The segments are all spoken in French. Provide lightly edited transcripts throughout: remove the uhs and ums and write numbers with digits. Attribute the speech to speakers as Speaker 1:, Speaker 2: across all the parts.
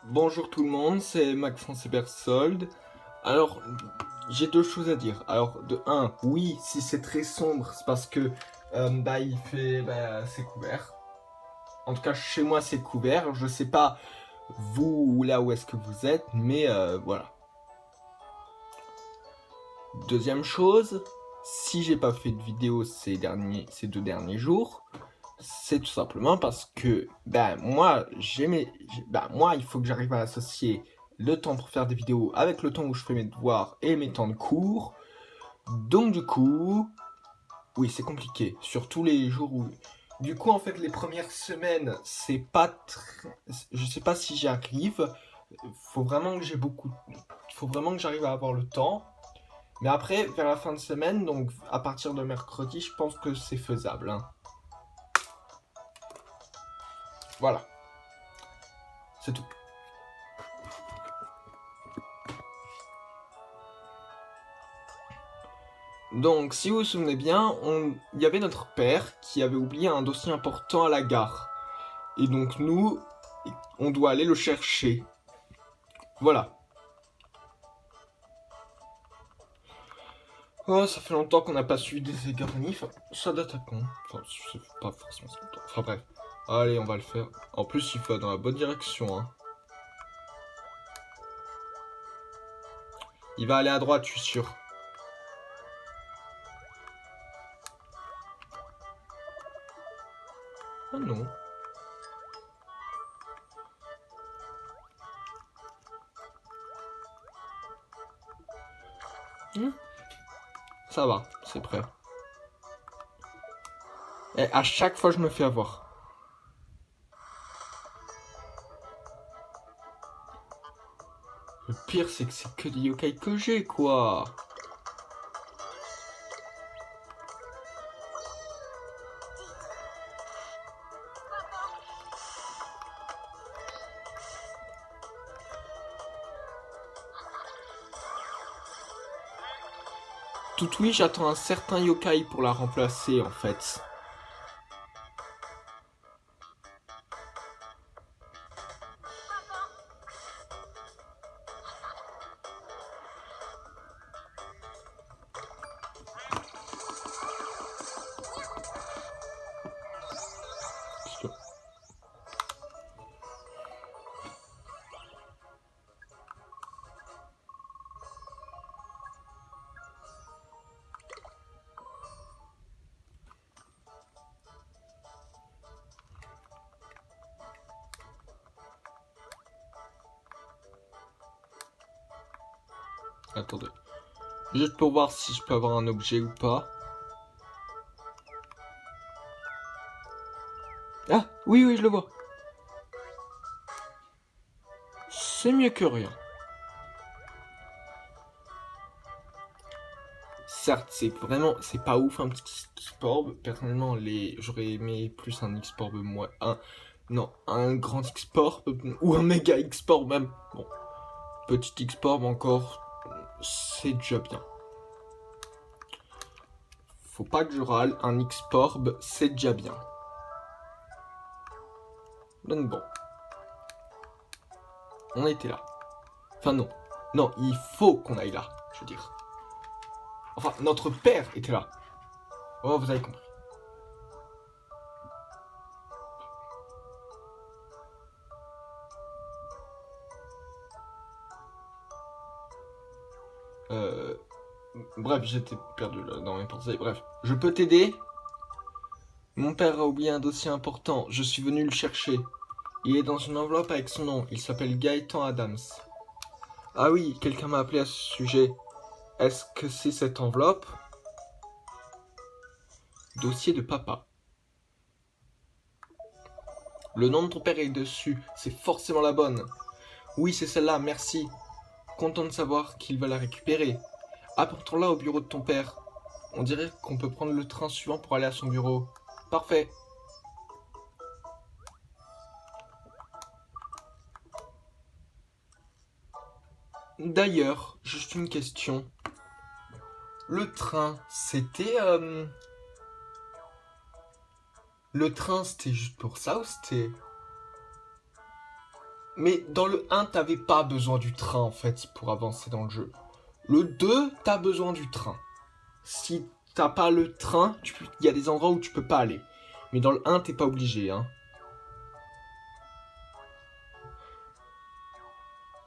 Speaker 1: Bonjour tout le monde, c'est Maxence Ebersold. Alors, j'ai deux choses à dire. Alors, de un, oui, si c'est très sombre, c'est parce que c'est couvert. En tout cas, chez moi, c'est couvert. Je sais pas vous là où est-ce que vous êtes, mais voilà. Deuxième chose, si j'ai pas fait de vidéo ces 2 derniers jours, c'est tout simplement parce que moi il faut que j'arrive à associer le temps pour faire des vidéos avec le temps où je fais mes devoirs et mes temps de cours. Donc du coup, oui, c'est compliqué, surtout les jours où du coup en fait les premières semaines, c'est pas je sais pas si j'y arrive. Faut vraiment que faut vraiment que j'arrive à avoir le temps. Mais après, vers la fin de semaine, donc à partir de mercredi, je pense que c'est faisable, hein. Voilà, c'est tout. Donc, si vous vous souvenez bien, il y avait notre père qui avait oublié un dossier important à la gare. Et donc nous, on doit aller le chercher. Voilà. Oh, ça fait longtemps qu'on n'a pas suivi des égarnis. Enfin, ça date à quand? Enfin, c'est pas forcément ça longtemps. Enfin bref. Allez, on va le faire. En plus, il faut dans la bonne direction, hein. Il va aller à droite, je suis sûr. Oh non. Ça va, c'est prêt. Et à chaque fois, je me fais avoir. Le pire, c'est que c'est que des yokai que j'ai, quoi. Tout oui, j'attends un certain yokai pour la remplacer, en fait. Attendez. Juste pour voir si je peux avoir un objet ou pas. Ah, oui, oui, je le vois. C'est mieux que rien. Certes, c'est pas ouf un petit X-Orb. Personnellement, j'aurais aimé plus un X-Orb non, un grand X-Orb ou un méga X-Orb même. Bon, petit X-Orb encore, c'est déjà bien. Faut pas que je râle, un X-Orb, c'est déjà bien. Donc bon, on était là. Enfin non, non, il faut qu'on aille là, je veux dire. Enfin, notre père était là. Oh, vous avez compris. Bref, j'étais perdu là dans mes pensées. Bref, je peux t'aider? Mon père a oublié un dossier important. Je suis venu le chercher. Il est dans une enveloppe avec son nom. Il s'appelle Gaëtan Adams. Ah oui, quelqu'un m'a appelé à ce sujet. Est-ce que c'est cette enveloppe? Dossier de papa. Le nom de ton père est dessus. C'est forcément la bonne. Oui, c'est celle-là, merci. Content de savoir qu'il va la récupérer. Apportons-la au bureau de ton père. On dirait qu'on peut prendre le train suivant pour aller à son bureau. Parfait. D'ailleurs, juste une question. Le train, c'était... Le train, c'était juste pour ça ou c'était... Mais dans le 1, t'avais pas besoin du train, en fait, pour avancer dans le jeu. Le 2, t'as besoin du train. Si t'as pas le train, il y a des endroits où tu peux pas aller. Mais dans le 1, t'es pas obligé, hein.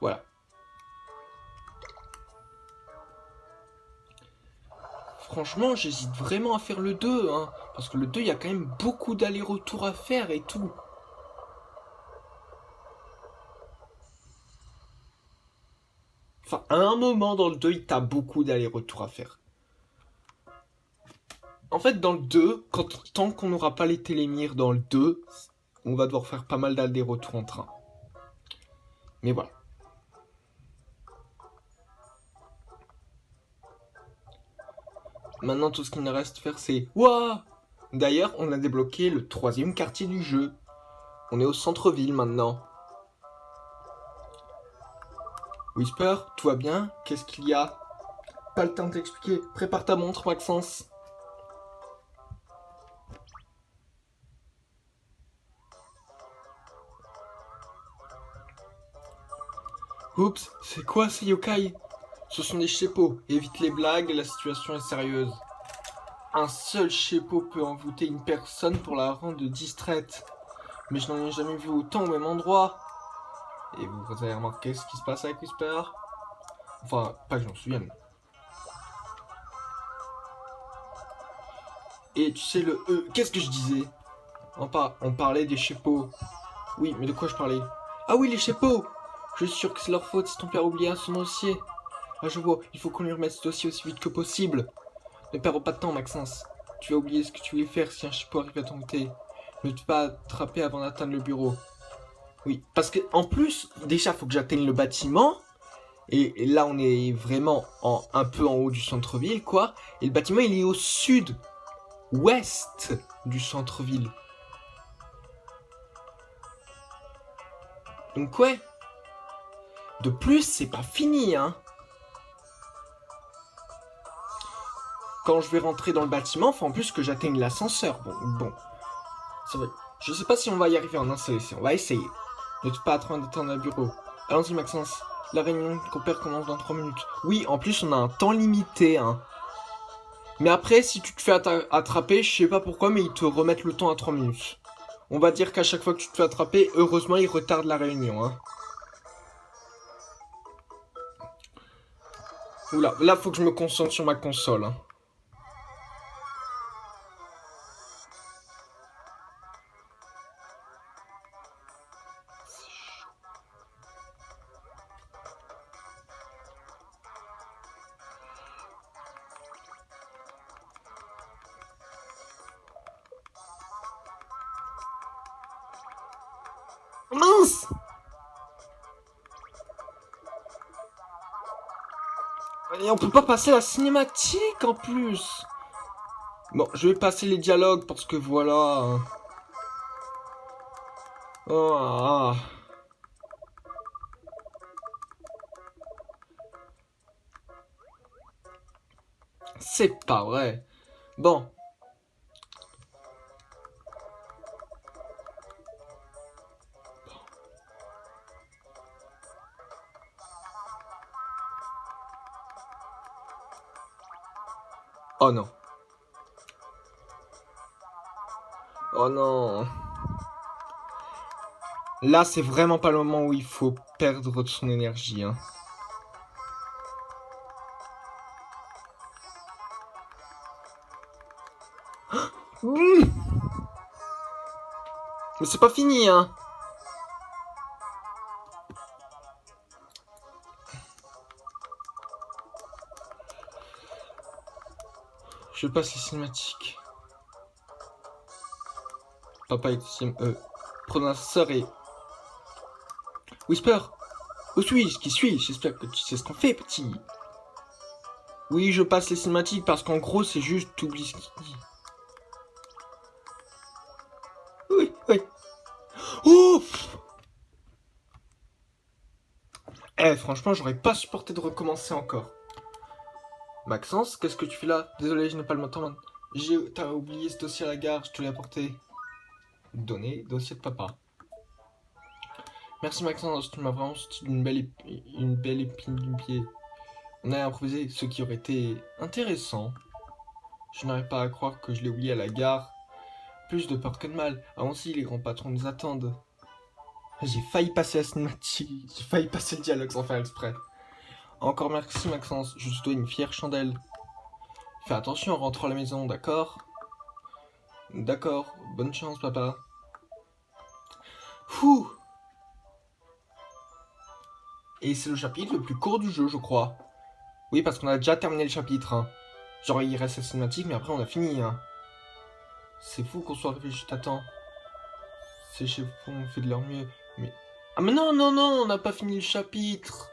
Speaker 1: Voilà. Franchement, j'hésite vraiment à faire le 2, hein. Parce que le 2, il y a quand même beaucoup d'allers-retours à faire et tout. Enfin, à un moment dans le 2, t'as beaucoup d'allers-retours à faire. En fait, dans le 2, tant qu'on n'aura pas les télémires dans le 2, on va devoir faire pas mal d'allers-retours en train. Mais voilà. Maintenant, tout ce qu'il nous reste à faire, c'est... Wouah! D'ailleurs, on a débloqué le 3e quartier du jeu. On est au centre-ville maintenant. Whisper, tout va bien? Qu'est-ce qu'il y a? Pas le temps de t'expliquer. Prépare ta montre, Maxence. Oups, c'est quoi ces yokai? Ce sont des sheppo. Évite les blagues, la situation est sérieuse. Un seul sheppo peut envoûter une personne pour la rendre distraite. Mais je n'en ai jamais vu autant au même endroit. Et vous avez remarqué ce qui se passe avec Whisper? Enfin, pas que je m'en souvienne. Et tu sais le... qu'est-ce que je disais? On parlait des sheppo. Oui, mais de quoi je parlais? Ah oui, les sheppo! Je suis sûr que c'est leur faute si ton père oublie son dossier. Ah, je vois, il faut qu'on lui remette ce dossier aussi vite que possible. Ne perds pas de temps, Maxence. Tu vas oublier ce que tu voulais faire si un sheppo arrive à t'embêter. Ne te pas attraper avant d'atteindre le bureau. Oui, parce que en plus, déjà, faut que j'atteigne le bâtiment. Et là, on est vraiment un peu en haut du centre-ville, quoi. Et le bâtiment, il est au sud-ouest du centre-ville. Donc ouais. De plus, c'est pas fini, hein. Quand je vais rentrer dans le bâtiment, faut en plus que j'atteigne l'ascenseur. Bon. Ça va. Je sais pas si on va y arriver en un seul essai. On va essayer. Ne te pas attendre à bureau. Allons-y, Maxence. La réunion de compère commence dans 3 minutes. Oui, en plus, on a un temps limité, hein. Mais après, si tu te fais attraper, je sais pas pourquoi, mais ils te remettent le temps à 3 minutes. On va dire qu'à chaque fois que tu te fais attraper, heureusement, ils retardent la réunion, hein. Oula, là, faut que je me concentre sur ma console, hein. Mince! Et on peut pas passer la cinématique en plus. Bon, je vais passer les dialogues parce que voilà. Oh, c'est pas vrai. Bon. Oh non. Oh non. Là, c'est vraiment pas le moment où il faut perdre de son énergie, hein. Mais c'est pas fini, hein. Je passe les cinématiques. Papa est prononceur et... Whisper, où suis-je? Qui suis-je? J'espère que tu sais ce qu'on fait, petit. Oui, je passe les cinématiques parce qu'en gros, c'est juste t'oublies ce qu'il dit. Oui. Ouf! Franchement, j'aurais pas supporté de recommencer encore. Maxence, qu'est-ce que tu fais là? Désolé, je n'ai pas le temps. T'as oublié ce dossier à la gare, je te l'ai apporté. Donné, dossier de papa. Merci Maxence, tu m'as vraiment sorti une belle épine du pied. On a improvisé ce qui aurait été intéressant. Je n'arrive pas à croire que je l'ai oublié à la gare. Plus de peur que de mal. Ah aussi, les grands patrons nous attendent. J'ai failli passer la cinématique. J'ai failli passer le dialogue sans faire exprès. Encore merci Maxence, je te dois une fière chandelle. Fais attention en rentrant à la maison, d'accord? D'accord, bonne chance papa. Fouh. Et c'est le chapitre le plus court du jeu, je crois. Oui, parce qu'on a déjà terminé le chapitre. Hein. Genre, il reste la cinématique, mais après on a fini. Hein. C'est fou qu'on soit arrivé juste à temps. Ces chefs ont fait de leur mieux, mais... Ah mais non, non, non, on n'a pas fini le chapitre.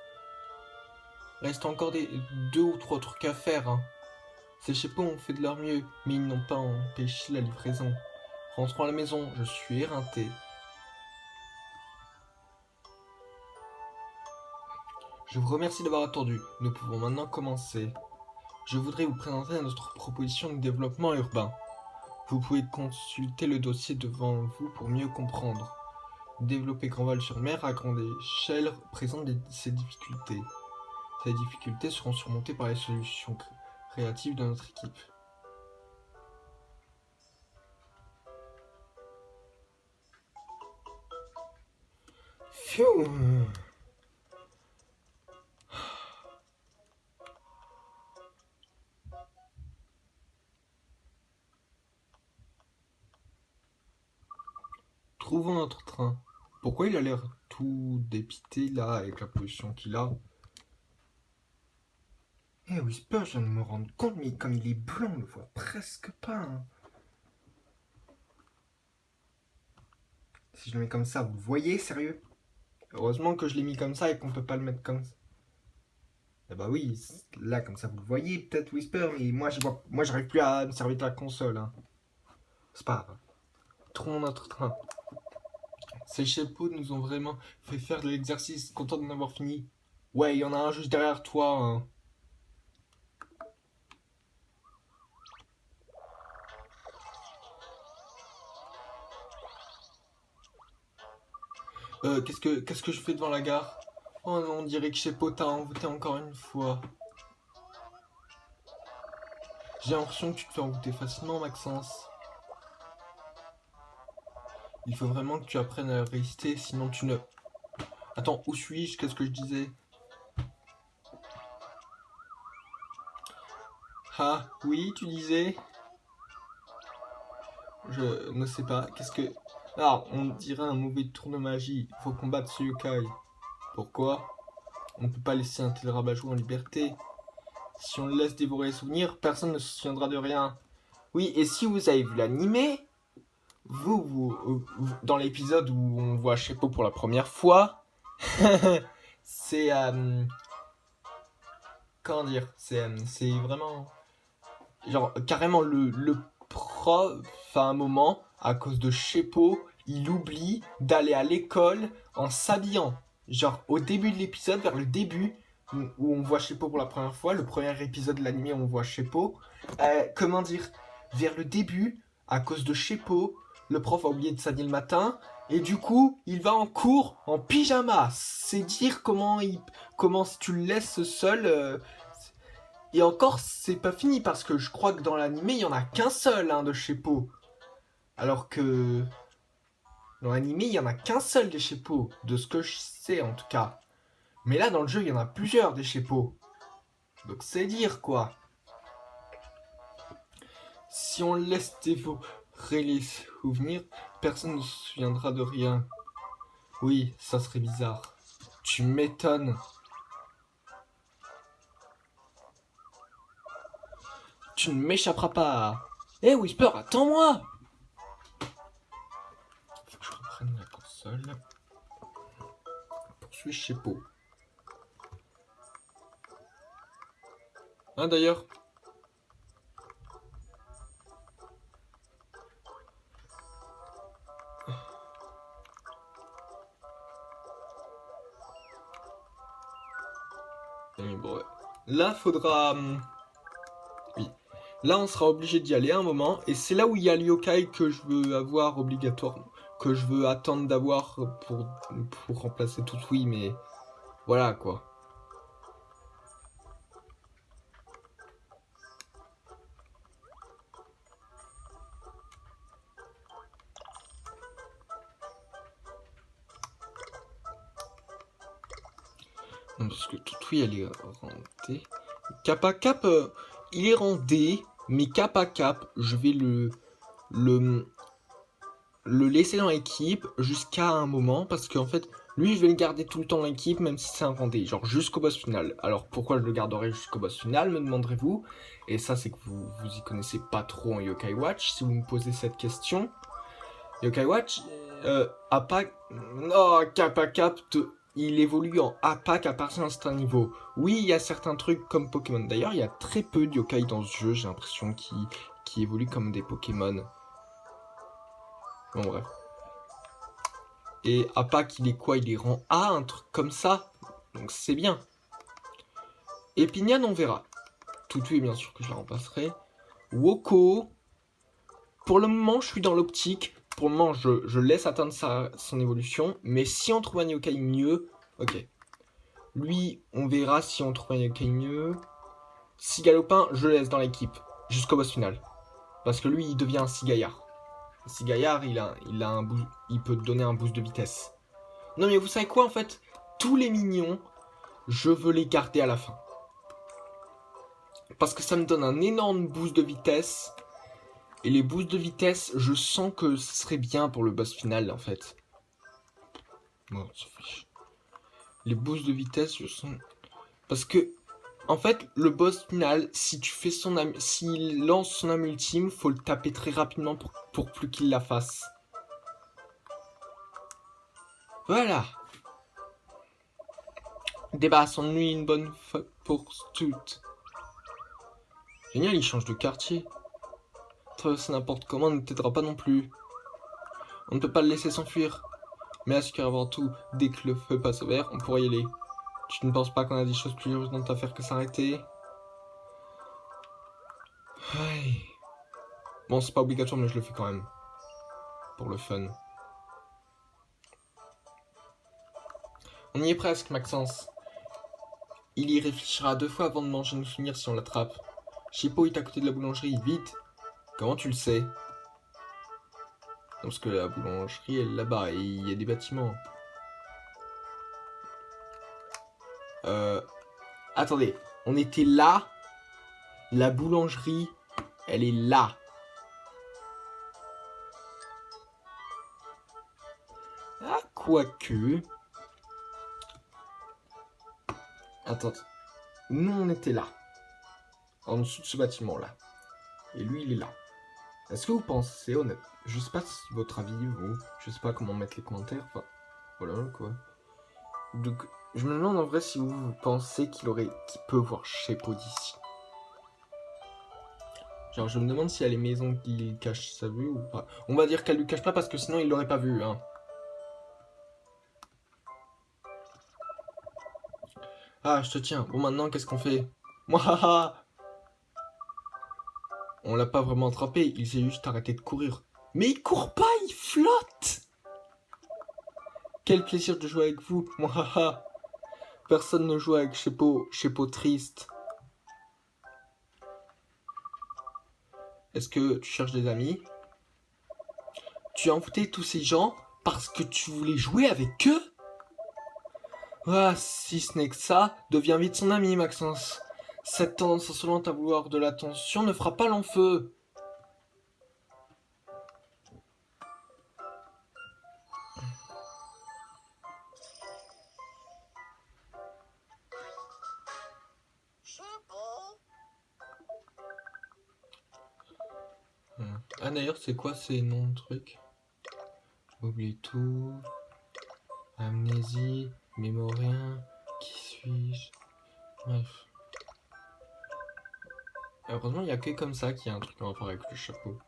Speaker 1: Il reste encore 2 ou 3 trucs à faire. Hein. Ces chefs ont fait de leur mieux, mais ils n'ont pas empêché la livraison. Rentrons à la maison, je suis éreinté. Je vous remercie d'avoir attendu. Nous pouvons maintenant commencer. Je voudrais vous présenter notre proposition de développement urbain. Vous pouvez consulter le dossier devant vous pour mieux comprendre. Développer Grandval-sur-Mer à grande échelle présente ces difficultés. Ces difficultés seront surmontées par les solutions créatives de notre équipe. Pfiou. Trouvons notre train. Pourquoi il a l'air tout dépité là avec la pollution qu'il a? Eh Whisper, je viens de me rendre compte, mais comme il est blanc, on le voit presque pas. Hein. Si je le mets comme ça, vous le voyez, sérieux? Heureusement que je l'ai mis comme ça et qu'on peut pas le mettre comme ça. Eh bah oui, là comme ça vous le voyez peut-être Whisper, mais moi j'arrive plus à me servir de la console. Hein. C'est pas grave. Trouvons notre train. Ces chapeaux nous ont vraiment fait faire de l'exercice, content d'en avoir fini. Ouais, il y en a un juste derrière toi. Hein. Qu'est-ce que je fais devant la gare? Oh non, on dirait que Chapeau t'a envoûté encore une fois. J'ai l'impression que tu te fais envoûter facilement, Maxence. Il faut vraiment que tu apprennes à résister, sinon tu ne... Attends, où suis-je? Qu'est-ce que je disais? Ah, oui, tu disais? Je ne sais pas. Qu'est-ce que... Ah, on dirait un mauvais tour de magie. Il faut combattre ce yokai. Pourquoi? On ne peut pas laisser un tel rabat-joie en liberté. Si on le laisse dévorer les souvenirs, personne ne se souviendra de rien. Oui, et si vous avez vu l'animé, dans l'épisode où on voit Sheppo pour la première fois, c'est... comment dire? C'est vraiment... Genre, carrément, le prof, à un moment, à cause de Sheppo, il oublie d'aller à l'école en s'habillant. Genre, au début de l'épisode, vers le début, où on voit Sheppo pour la première fois, le premier épisode de l'anime où on voit Sheppo, comment dire, vers le début, à cause de Sheppo, le prof a oublié de s'habiller le matin, et du coup, il va en cours en pyjama. C'est dire comment si tu le laisses seul. Et encore, c'est pas fini, parce que je crois que dans l'anime, il y en a qu'un seul de Sheppo. Alors que dans l'anime, il y en a qu'un seul des Sheppo, de ce que je sais en tout cas. Mais là, dans le jeu, il y en a plusieurs des Sheppo. Donc c'est dire quoi. Si on laisse dévorer les souvenirs, personne ne se souviendra de rien. Oui, ça serait bizarre. Tu m'étonnes. Tu ne m'échapperas pas. Eh Whisper, attends-moi. Faut que je reprenne la console. Poursuis Sheppo. Ah d'ailleurs. Bon, ouais. Là, faudra... Oui. Là, on sera obligé d'y aller un moment. Et c'est là où il y a le yokai que je veux avoir obligatoirement. que je veux attendre d'avoir pour remplacer Toutouille, mais voilà quoi. Non, parce que Toutouille elle est rendée. Cap à cap, il est rendé, mais cap à cap, je vais le laisser dans l'équipe jusqu'à un moment, parce qu'en fait, lui, je vais le garder tout le temps dans l'équipe, même si c'est un rendé, genre jusqu'au boss final. Alors pourquoi je le garderai jusqu'au boss final, me demanderez-vous? Et ça, c'est que vous y connaissez pas trop en Yokai Watch, si vous me posez cette question. Yokai Watch, APAC, non, cap à cap, il évolue en APAC à partir d'un certain niveau. Oui, il y a certains trucs comme Pokémon. D'ailleurs, il y a très peu de yokai dans ce jeu, j'ai l'impression, qui évoluent comme des Pokémon. Bon, bref. Et APAC, il est quoi? Il est rang A, un truc comme ça. Donc c'est bien. Epinian, on verra. Toutouille, bien sûr que je la remplacerai. Woko. Pour le moment, je suis dans l'optique. Pour le moment, je laisse atteindre son évolution. Mais si on trouve un yokai mieux, ok. Lui, on verra si on trouve un yokai mieux. Cigalopin, je le laisse dans l'équipe. Jusqu'au boss final. Parce que lui, il devient un Cigaillard. Cigaillard, il peut donner un boost de vitesse. Non mais vous savez quoi en fait? Tous les mignons, je veux les garder à la fin. Parce que ça me donne un énorme boost de vitesse. Et les boosts de vitesse, je sens que ce serait bien pour le boss final en fait. Bon, ça fiche. Les boosts de vitesse, je sens... Parce que, en fait, le boss final, si tu fais s'il lance son âme ultime, faut le taper très rapidement pour plus qu'il la fasse. Voilà. Débarrassons-nous une bonne fois pour toutes. Génial, il change de quartier. Traverser n'importe comment ne t'aidera pas non plus. On ne peut pas le laisser s'enfuir. Mais assurer avant tout, dès que le feu passe au vert, on pourra y aller. Tu ne penses pas qu'on a des choses plus urgentes à faire que s'arrêter? Aïe. Bon, c'est pas obligatoire, mais je le fais quand même. Pour le fun. On y est presque, Maxence. Il y réfléchira 2 fois avant de manger nos souvenirs si on l'attrape. Chippo est à côté de la boulangerie, vite. Comment tu le sais? Parce que la boulangerie elle est là-bas et il y a des bâtiments. Attendez, on était là. La boulangerie, elle est là. Ah, quoique. Attends. Nous, on était là. En dessous de ce bâtiment-là. Et lui, il est là. Est-ce que vous pensez, honnêtement, je sais pas si votre avis, vous, je sais pas comment mettre les commentaires, enfin, voilà, quoi. Donc, je me demande en vrai si vous pensez qu'il peut voir Cheppo d'ici. Genre, je me demande s'il y a les maisons qui cachent sa vue ou pas. On va dire qu'elle lui cache pas parce que sinon il l'aurait pas vu, hein. Ah, je te tiens. Bon, maintenant, qu'est-ce qu'on fait? Mouah. On l'a pas vraiment attrapé, il s'est juste arrêté de courir. Mais il court pas, il flotte! Quel plaisir de jouer avec vous, mouah. Personne ne joue avec Cheppo triste. Est-ce que tu cherches des amis? Tu as invité tous ces gens parce que tu voulais jouer avec eux? Ah, si ce n'est que ça, deviens vite son ami, Maxence. Cette tendance insolente à vouloir de l'attention ne fera pas long feu. Ah d'ailleurs, c'est quoi ces noms de trucs? Oublie tout. Amnésie. Mémorien. Qui suis-je? Bref. Heureusement, il n'y a que comme ça qu'il y a un truc en rapport avec le chapeau.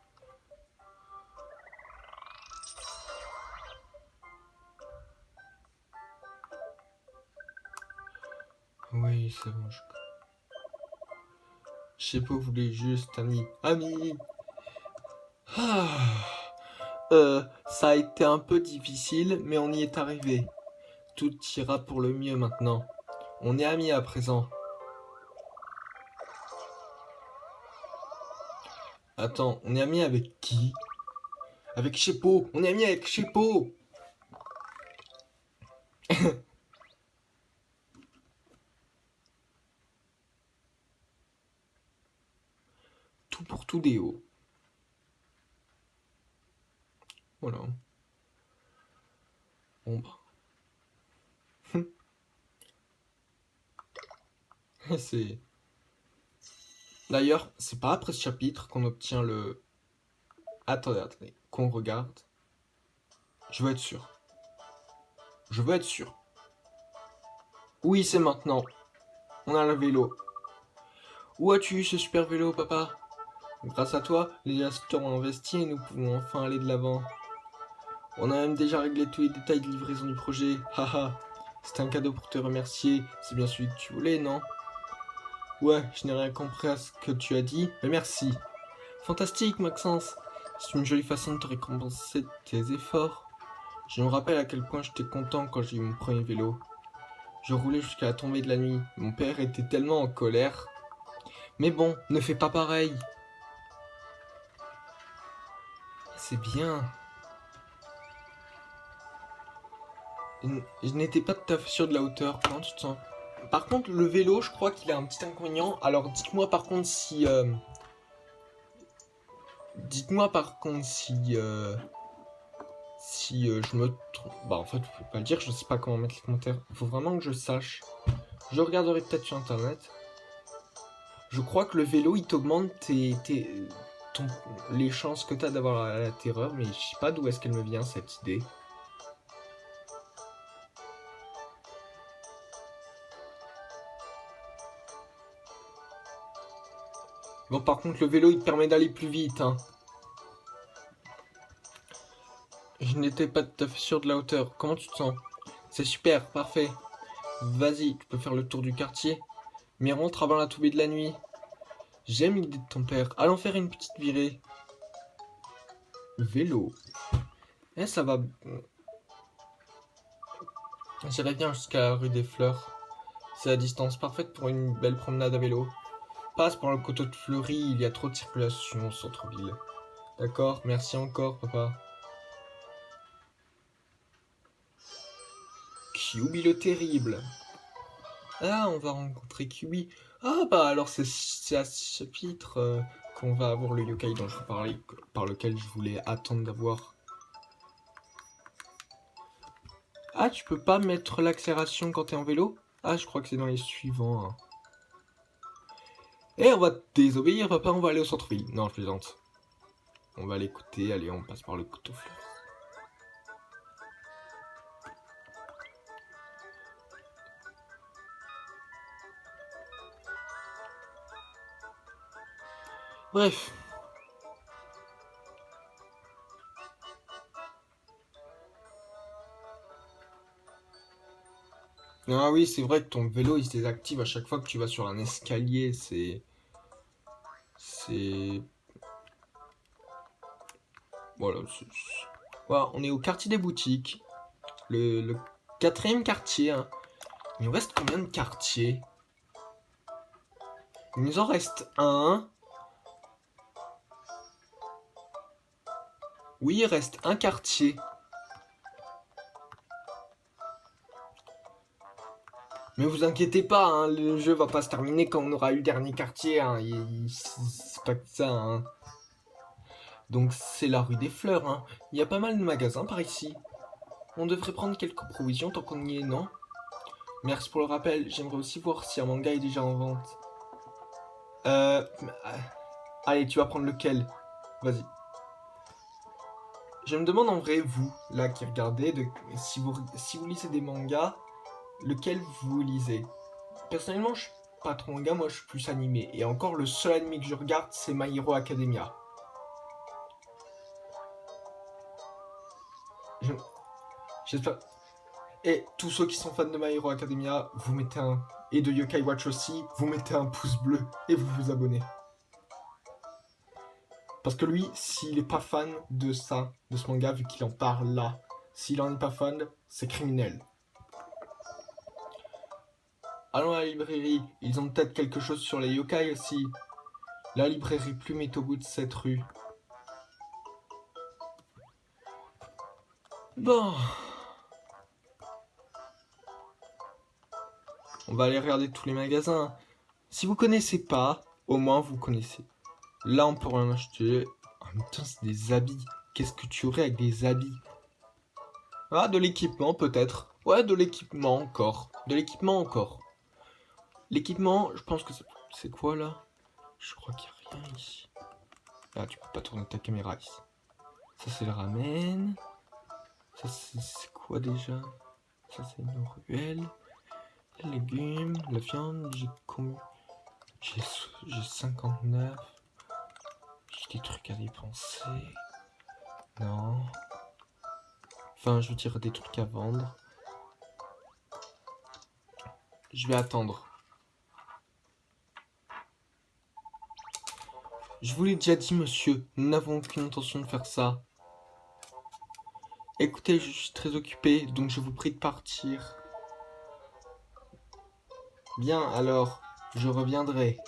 Speaker 1: Oui, c'est bon. Cheppo voulait juste ami. Ami. Ah. Ça a été un peu difficile, mais on y est arrivé. Tout ira pour le mieux maintenant. On est amis à présent. Attends, on est amis avec qui? Avec Sheppo. On est amis avec Sheppo. Tout pour tout Déo. Voilà. Bon bah. C'est... D'ailleurs, c'est pas après ce chapitre qu'on obtient le... Attendez. Qu'on regarde. Je veux être sûr. Je veux être sûr. Oui, c'est maintenant. On a le vélo. Où as-tu eu ce super vélo, papa? Grâce à toi, les acheteurs ont investi et nous pouvons enfin aller de l'avant. On a même déjà réglé tous les détails de livraison du projet. Haha. C'est un cadeau pour te remercier. C'est bien celui que tu voulais, non? Ouais, je n'ai rien compris à ce que tu as dit, mais merci. Fantastique, Maxence. C'est une jolie façon de te récompenser de tes efforts. Je me rappelle à quel point j'étais content quand j'ai eu mon premier vélo. Je roulais jusqu'à la tombée de la nuit. Mon père était tellement en colère. Mais bon, ne fais pas pareil. C'est bien. Je n'étais pas tout à fait sûr de la hauteur. Comment tu te sens? Par contre, le vélo, je crois qu'il a un petit inconvénient. Alors, dites-moi par contre si... Dites-moi par contre si je me trompe. Bah en fait, je peux pas le dire, je sais pas comment mettre les commentaires. Il faut vraiment que je sache. Je regarderai peut-être sur internet. Je crois que le vélo, il t'augmente les chances que t'as d'avoir la terreur, mais je sais pas d'où est-ce qu'elle me vient cette idée. Bon, par contre, le vélo, il te permet d'aller plus vite, hein. Je n'étais pas tout à fait sûr de la hauteur. Comment tu te sens? C'est super, parfait. Vas-y, tu peux faire le tour du quartier. Mais rentre avant la tombée de la nuit. J'aime l'idée de ton père. Allons faire une petite virée. Vélo. Eh, ça va. J'irai bien jusqu'à la rue des Fleurs. C'est la distance parfaite pour une belle promenade à vélo. Passe par le coteau de Fleury, il y a trop de circulation au centre-ville. D'accord, merci encore, papa. Kyubi le terrible. Ah, on va rencontrer Kyubi. Ah, bah alors c'est à ce chapitre qu'on va avoir le yokai dont je vous parlais, par lequel je voulais attendre d'avoir. Ah, tu peux pas mettre l'accélération quand t'es en vélo? Ah, je crois que c'est dans les suivants. Hein. Eh, on va désobéir, papa, on va aller au centre-ville. Non, je plaisante. On va l'écouter, allez, on passe par le couteau fleur. Bref. Ah oui, c'est vrai que ton vélo il se désactive à chaque fois que tu vas sur un escalier, c'est... Voilà, voilà, on est au quartier des boutiques. Le quatrième quartier. Hein. Il nous reste combien de quartiers? Il nous en reste un. Oui, il reste un quartier. Mais vous inquiétez pas, hein, le jeu va pas se terminer quand on aura eu le dernier quartier. Hein. C'est pas que ça. Hein. Donc c'est la rue des Fleurs. Hein. Il y a pas mal de magasins par ici. On devrait prendre quelques provisions tant qu'on y est, non? Merci pour le rappel. J'aimerais aussi voir si un manga est déjà en vente. Euh... Allez, tu vas prendre lequel? Vas-y. Je me demande en vrai, vous, là qui regardez, si vous lisez des mangas, lequel vous lisez? Personnellement, je suis pas trop manga, moi je suis plus animé. Et encore, le seul anime que je regarde, c'est My Hero Academia. J'espère... Et tous ceux qui sont fans de My Hero Academia, vous mettez un... Et de Yokai Watch aussi, vous mettez un pouce bleu et vous vous abonnez. Parce que lui, s'il est pas fan de ça, de ce manga, vu qu'il en parle là, s'il en est pas fan, c'est criminel. Allons à la librairie, ils ont peut-être quelque chose sur les yokai aussi. La librairie Plume est au bout de cette rue. Bon. On va aller regarder tous les magasins. Si vous connaissez pas, au moins vous connaissez. Là, on peut en acheter. En même temps, c'est des habits. Qu'est-ce que tu aurais avec des habits? Ah, de l'équipement peut-être. Ouais, de l'équipement encore. De l'équipement encore. L'équipement, je pense que c'est quoi là? Je crois qu'il n'y a rien ici. Ah, tu peux pas tourner ta caméra ici. Ça, c'est le ramen. Ça, c'est quoi déjà? Ça, c'est une ruelle. Les légumes, la viande, j'ai combien? J'ai 59. J'ai des trucs à dépenser. Non. Enfin, je veux dire des trucs à vendre. Je vais attendre. Je vous l'ai déjà dit, monsieur, nous n'avons aucune intention de faire ça. Écoutez, je suis très occupé, donc je vous prie de partir. Bien, alors, je reviendrai.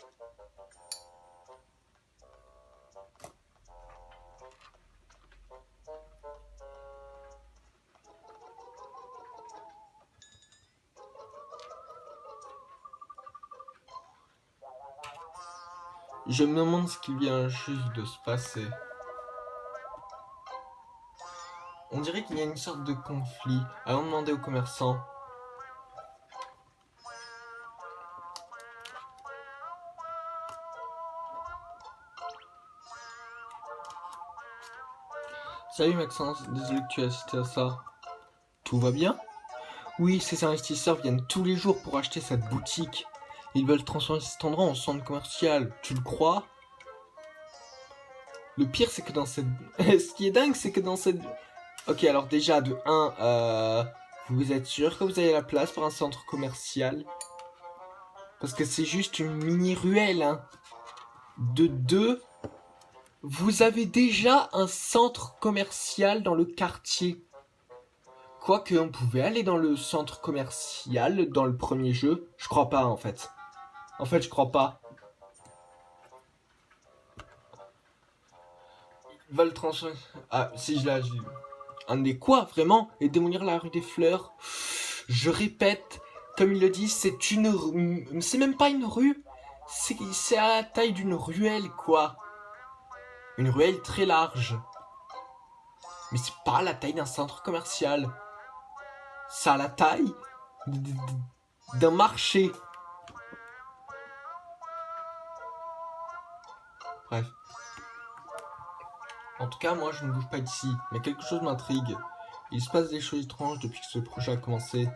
Speaker 1: Je me demande ce qui vient juste de se passer. On dirait qu'il y a une sorte de conflit. Allons demander aux commerçants. Salut Maxence, désolé que tu aies assisté à ça. Tout va bien? Oui, ces investisseurs viennent tous les jours pour acheter cette boutique. Ils veulent transformer cet endroit en centre commercial. Tu le crois? Le pire, c'est que dans cette... Ce qui est dingue, c'est que dans cette... Ok, alors déjà, de 1, vous êtes sûr que vous avez la place pour un centre commercial? Parce que c'est juste une mini-ruelle, hein. De 2, vous avez déjà un centre commercial dans le quartier. Quoique, on pouvait aller dans le centre commercial dans le premier jeu. Je crois pas, en fait. En fait, je crois pas. Ils veulent transformer... Ah, si je l'ai... Un des quoi, vraiment? Et démolir la rue des Fleurs? Je répète, comme il le dit, c'est une... C'est même pas une rue. C'est à la taille d'une ruelle, quoi. Une ruelle très large. Mais c'est pas la taille d'un centre commercial. C'est à la taille d'un marché. Bref. En tout cas, moi, je ne bouge pas d'ici. Mais quelque chose m'intrigue. Il se passe des choses étranges depuis que ce projet a commencé.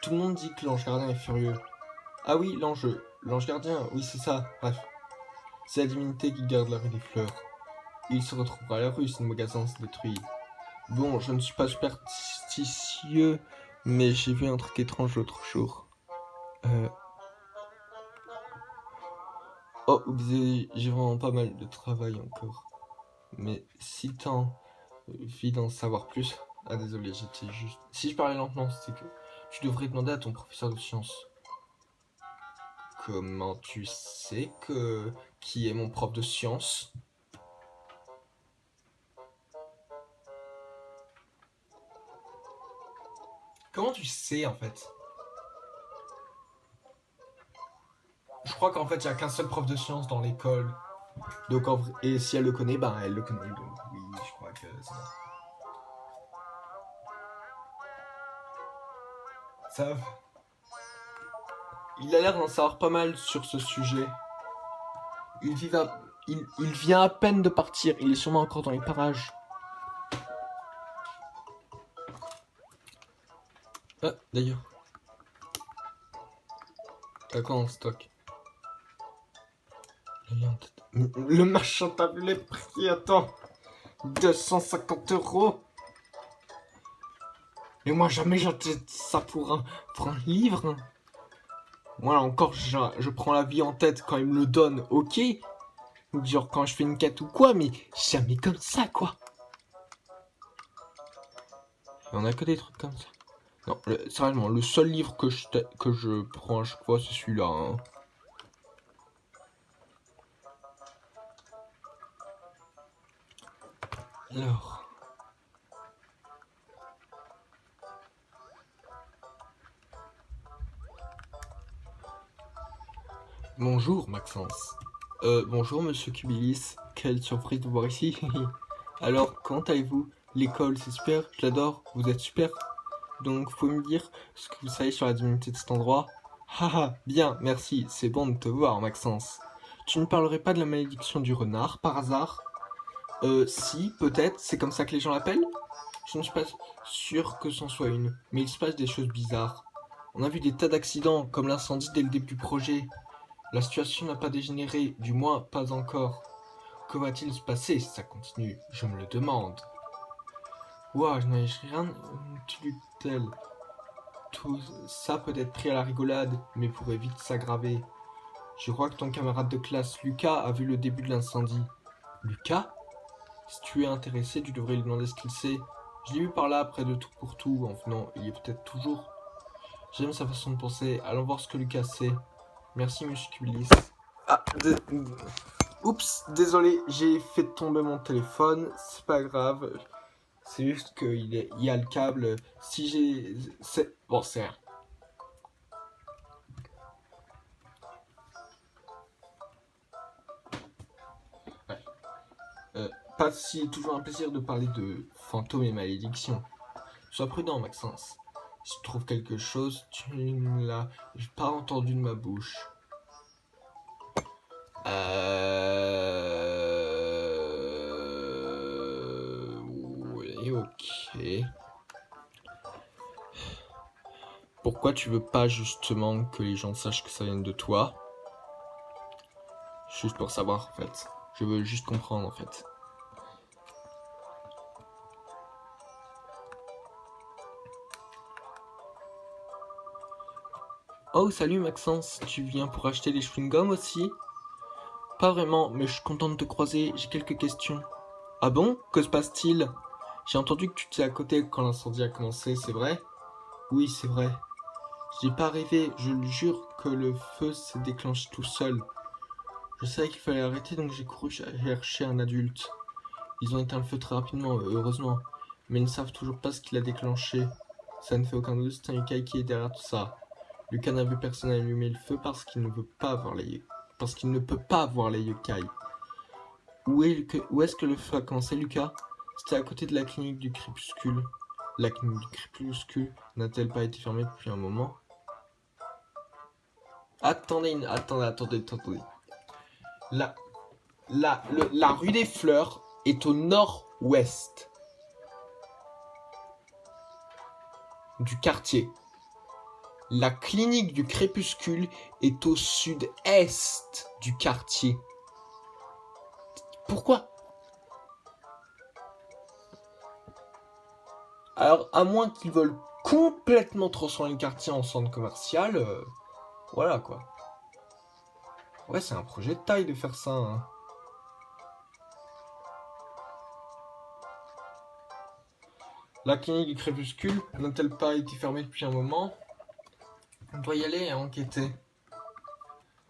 Speaker 1: Tout le monde dit que l'ange gardien est furieux. Ah oui, l'ange gardien, oui, c'est ça. Bref. C'est la divinité qui garde la rue des Fleurs. Il se retrouvera à la rue si le magasin se détruit. Bon, je ne suis pas superstitieux, mais j'ai vu un truc étrange l'autre jour. Oh, j'ai vraiment pas mal de travail encore. Mais si t'as envie d'en savoir plus... Ah désolé, j'étais juste... Si je parlais lentement, c'est que tu devrais demander à ton professeur de sciences. Comment tu sais qui est mon prof de sciences? Comment tu sais en fait? Je crois qu'en fait il n'y a qu'un seul prof de sciences dans l'école. Donc et si elle le connaît, ben elle le connaît. Donc oui, je crois que c'est bon. Ça... Il a l'air d'en savoir pas mal sur ce sujet. Il vient à peine de partir. Il est sûrement encore dans les parages. Ah, d'ailleurs. T'as quoi en stock? Le machin, t'as vu les prix? Attends. 250 €. Et moi, jamais j'achète ça pour un livre. Moi, encore, je prends la vie en tête quand il me le donne, ok. Ou genre quand je fais une quête ou quoi, mais jamais comme ça, quoi. Et on a que des trucs comme ça. Non, sérieusement, le seul livre que je prends à chaque fois, c'est celui-là. Hein. Alors. Bonjour, Maxence. Bonjour, monsieur Kubilis. Quelle surprise de vous voir ici. Alors, comment allez-vous? L'école, c'est super, je l'adore, vous êtes super. Donc, faut me dire ce que vous savez sur la divinité de cet endroit. Haha, bien, merci, c'est bon de te voir, Maxence. Tu ne parlerais pas de la malédiction du renard, par hasard? Si, peut-être, c'est comme ça que les gens l'appellent? Je ne suis pas sûr que c'en soit une, mais il se passe des choses bizarres. On a vu des tas d'accidents, comme l'incendie dès le début du projet. La situation n'a pas dégénéré, du moins pas encore. Que va-t-il se passer si ça continue? Je me le demande. Ouah, je n'ai rien de tel. Tout ça peut être pris à la rigolade, mais pourrait vite s'aggraver. Je crois que ton camarade de classe, Lucas, a vu le début de l'incendie. Lucas? Si tu es intéressé, tu devrais lui demander ce qu'il sait. Je l'ai vu par là, près de tout pour tout, en venant, il y est peut-être toujours. J'aime sa façon de penser, allons voir ce que Lucas sait. Merci, monsieur Kubilis. Ah, oups, désolé, j'ai fait tomber mon téléphone, c'est pas grave. C'est juste qu'il y a le câble. Si j'ai... Bon, c'est rien. Pas si toujours un plaisir de parler de fantômes et malédictions. Sois prudent, Maxence. Si tu trouves quelque chose, tu ne l'as pas entendu de ma bouche. Oui, ok. Pourquoi tu veux pas justement que les gens sachent que ça vient de toi? Juste pour savoir, en fait. Je veux juste comprendre, en fait. Oh, salut Maxence, tu viens pour acheter des chewing-gums aussi? Pas vraiment, mais je suis content de te croiser, j'ai quelques questions. Ah bon? Que se passe-t-il? J'ai entendu que tu étais à côté quand l'incendie a commencé, c'est vrai? Oui, c'est vrai. J'ai pas rêvé, je le jure que le feu s'est déclenché tout seul. Je savais qu'il fallait arrêter, donc j'ai couru chercher un adulte. Ils ont éteint le feu très rapidement, heureusement, mais ils ne savent toujours pas ce qui l'a déclenché. Ça ne fait aucun doute, c'est un Yukai qui est derrière tout ça. Lucas n'a vu personne allumer le feu parce qu'il ne peut pas voir les yokai. Où est-ce que le feu a commencé, Lucas? C'était à côté de la clinique du crépuscule. La clinique du crépuscule n'a-t-elle pas été fermée depuis un moment? Attendez. La rue des Fleurs est au nord-ouest du quartier. La clinique du crépuscule est au sud-est du quartier. Pourquoi? Alors, à moins qu'ils veulent complètement transformer le quartier en centre commercial, voilà quoi. Ouais, c'est un projet de taille de faire ça. Hein. La clinique du crépuscule n'a-t-elle pas été fermée depuis un moment? On doit y aller et enquêter.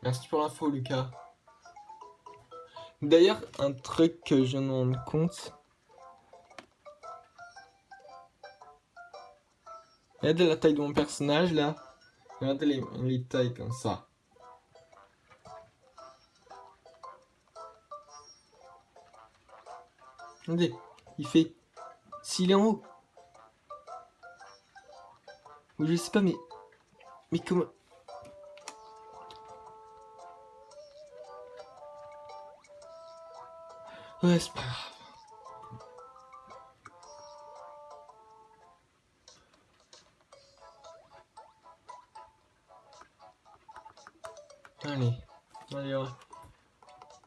Speaker 1: Merci pour l'info, Lucas. D'ailleurs, un truc que je viens de me rendre compte. Regardez la taille de mon personnage là. Regardez les tailles comme ça. Regardez, il fait. S'il est en haut. Ou je sais pas, mais. Mais comment. Ouais, c'est pas grave. Allez, ouais.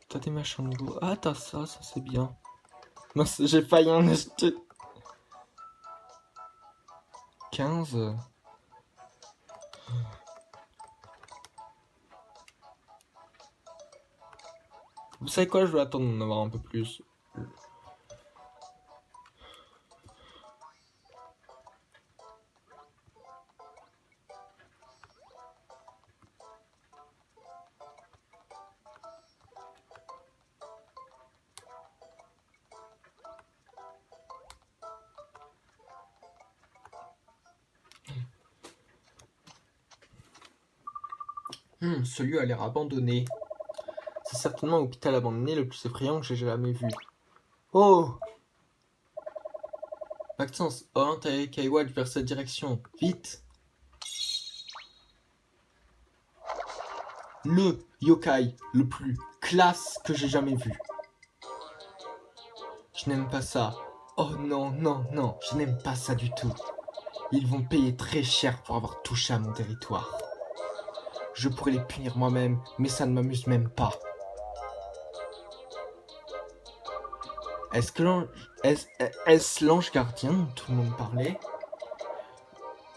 Speaker 1: T'as des machins nouveaux. Ah, t'as ça c'est bien. Mince, j'ai failli en acheter. 15. Vous savez quoi, je vais attendre d'en avoir un peu plus. Ce lieu a l'air abandonné. C'est certainement l'hôpital abandonné le plus effrayant que j'ai jamais vu. Oh! Maxence, oriente avec Kaiwatch vers cette direction. Vite! Le yokai le plus classe que j'ai jamais vu. Je n'aime pas ça. Oh non, non, non, je n'aime pas ça du tout. Ils vont payer très cher pour avoir touché à mon territoire. Je pourrais les punir moi-même, mais ça ne m'amuse même pas. Est-ce l'ange gardien dont tout le monde parlait?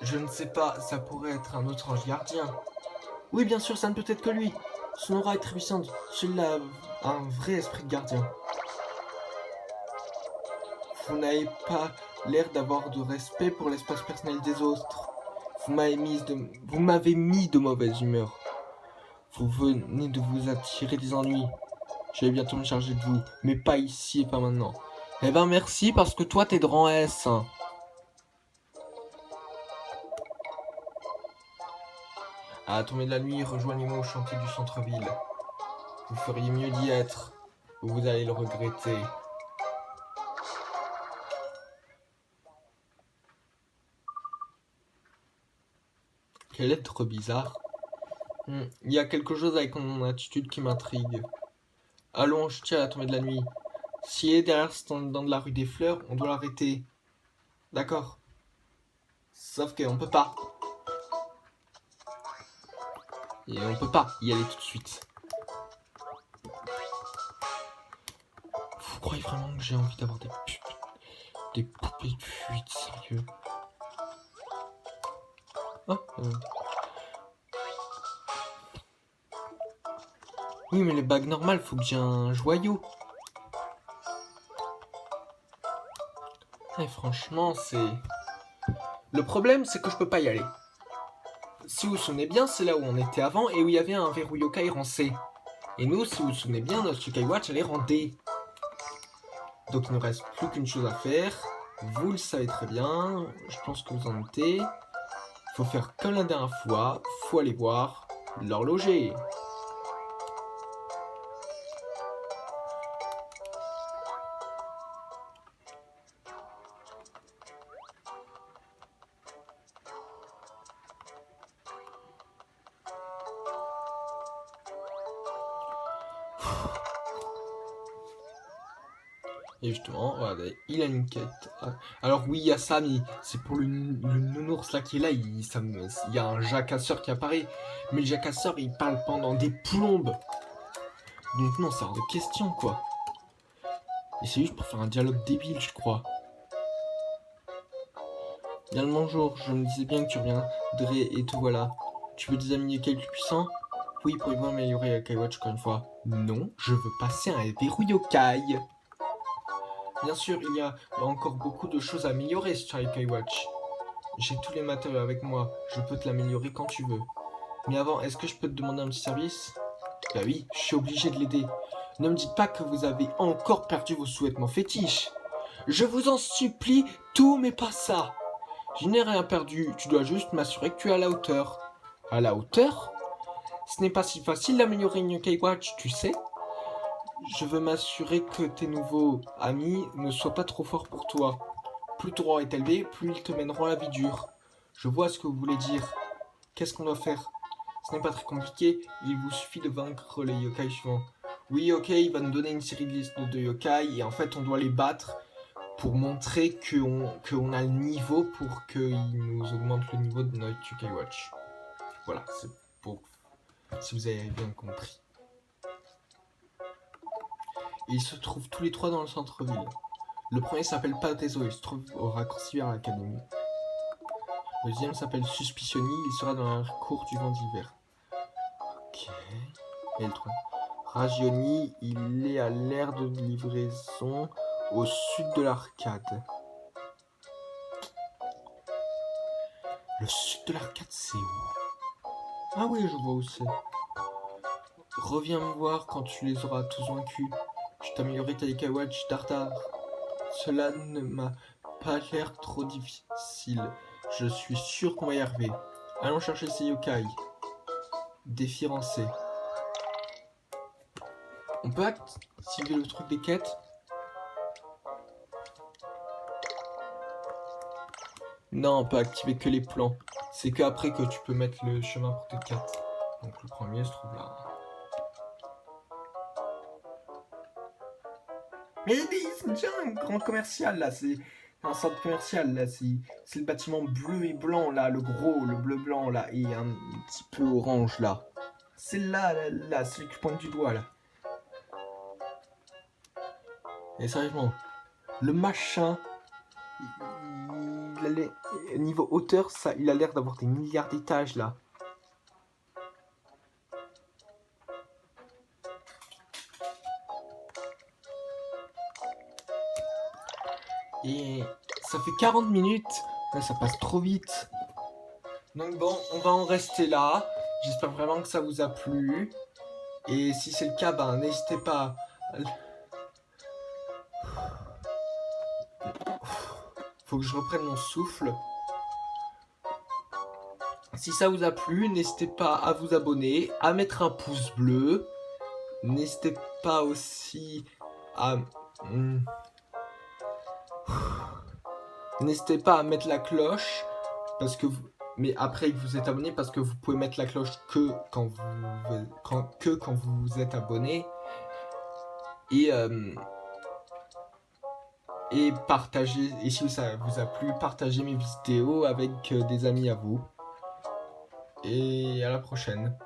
Speaker 1: Je ne sais pas, ça pourrait être un autre ange gardien. Oui, bien sûr, ça ne peut être que lui. Son aura est très puissante. Celui-là a un vrai esprit de gardien. Vous n'avez pas l'air d'avoir de respect pour l'espace personnel des autres. Vous m'avez mis de mauvaise humeur. Vous venez de vous attirer des ennuis. Je vais bientôt me charger de vous, mais pas ici et pas maintenant. Eh ben merci parce que toi t'es de rang S. À la tombée de la nuit, rejoignez-moi au chantier du centre-ville. Vous feriez mieux d'y être, ou vous allez le regretter. Quel être bizarre. Il y a quelque chose avec mon attitude qui m'intrigue. Allons, je tiens à la tombée de la nuit. S'il est derrière ce stand de la rue des Fleurs, on doit l'arrêter. D'accord. Sauf qu'on peut pas. Et on peut pas y aller tout de suite. Vous croyez vraiment que j'ai envie d'avoir des poupées de fuite, sérieux? Ah, Oui, mais les bagues normales, faut que j'ai un joyau. Et franchement, c'est... Le problème, c'est que je peux pas y aller. Si vous vous souvenez bien, c'est là où on était avant et où il y avait un verrou yokai rang C. Et nous, si vous vous souvenez bien, notre Yokai Watch, elle est rang D. Donc il ne reste plus qu'une chose à faire. Vous le savez très bien, je pense que vous en doutez. Faut faire comme la dernière fois, faut aller voir l'horloger. Et justement, regardez, il a une quête. Alors oui, il y a ça, mais c'est pour le nounours là qui est là, il y a un jacasseur qui apparaît. Mais le jacasseur, il parle pendant des plombes. Donc non, c'est hors de question, quoi. Et c'est juste pour faire un dialogue débile, je crois. Bien le bonjour, je me disais bien que tu reviendrais et te voilà. Tu veux des amis yokai plus puissants? Oui, pourriez-vous améliorer la Kaiwatch encore une fois? Non, je veux passer à un verrou yokai. Bien sûr, il y a encore beaucoup de choses à améliorer sur la Kaiwatch. J'ai tous les matériaux avec moi, je peux te l'améliorer quand tu veux. Mais avant, est-ce que je peux te demander un petit service? Bah oui, je suis obligé de l'aider. Ne me dites pas que vous avez encore perdu vos sous-vêtements fétiches. Je vous en supplie, tout mais pas ça. Je n'ai rien perdu, tu dois juste m'assurer que tu es à la hauteur. À la hauteur? Ce n'est pas si facile d'améliorer une Yokai Watch, tu sais. Je veux m'assurer que tes nouveaux amis ne soient pas trop forts pour toi. Plus ton rang est élevé, plus ils te mèneront à la vie dure. Je vois ce que vous voulez dire. Qu'est-ce qu'on doit faire? Ce n'est pas très compliqué, il vous suffit de vaincre les yokai suivants. Oui, ok, il va nous donner une série de listes de yokai et en fait on doit les battre pour montrer qu'on a le niveau pour qu'il nous augmente le niveau de notre Yokai Watch. Voilà, c'est pour si vous avez bien compris. Et ils se trouvent tous les trois dans le centre-ville. Le premier s'appelle Patezo, il se trouve au raccourci vers l'académie. Le deuxième s'appelle Suspicioni, il sera dans la cour du vent d'hiver. Ok. Et le troisième. Ragioni, il est à l'aire de livraison au sud de l'arcade. Le sud de l'arcade, c'est où? Ah oui, je vois où c'est. Reviens me voir quand tu les auras tous vaincus. Je t'améliorerai Taikawachi Tartar. Cela ne m'a pas l'air trop difficile. Je suis sûr qu'on va y arriver. Allons chercher ces yokai. Défi lancé. On peut activer le truc des quêtes? Non, on peut activer que les plans. C'est qu'après que tu peux mettre le chemin pour tes quêtes. Donc le premier se trouve là. Mais c'est déjà un grand commercial là, c'est un centre commercial là, c'est le bâtiment bleu et blanc là, le gros, le bleu-blanc là, et un petit peu orange là. C'est là, celui que je pointe du doigt là. Et sérieusement, le machin, niveau hauteur, ça, il a l'air d'avoir des milliards d'étages là. Et ça fait 40 minutes, là, ça passe trop vite. Donc bon, on va en rester là. J'espère vraiment que ça vous a plu. Et si c'est le cas, ben n'hésitez pas. Faut que je reprenne mon souffle. Si ça vous a plu, n'hésitez pas à vous abonner, à mettre un pouce bleu. N'hésitez pas aussi à... N'hésitez pas à mettre la cloche, parce que vous... mais après que vous êtes abonné, parce que vous pouvez mettre la cloche que quand vous êtes abonné. Et partagez, et si ça vous a plu, partagez mes vidéos avec des amis à vous. Et à la prochaine.